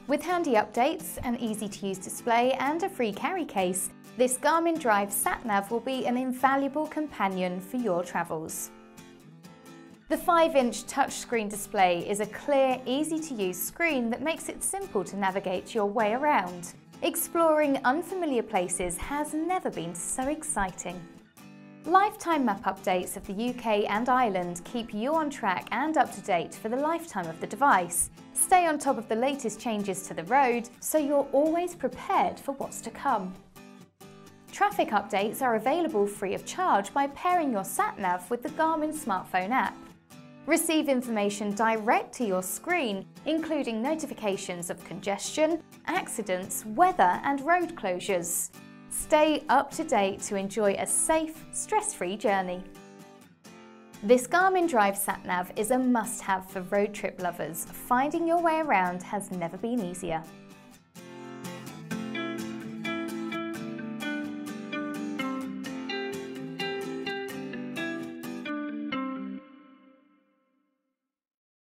With handy updates, an easy-to-use display and a free carry case, this Garmin Drive sat-nav will be an invaluable companion for your travels. The 5-inch touchscreen display is a clear, easy-to-use screen that makes it simple to navigate your way around. Exploring unfamiliar places has never been so exciting. Lifetime map updates of the UK and Ireland keep you on track and up to date for the lifetime of the device. Stay on top of the latest changes to the road so you're always prepared for what's to come. Traffic updates are available free of charge by pairing your sat-nav with the Garmin smartphone app. Receive information direct to your screen, including notifications of congestion, accidents, weather and road closures. Stay up to date to enjoy a safe, stress-free journey. This Garmin Drive sat-nav is a must-have for road trip lovers. Finding your way around has never been easier.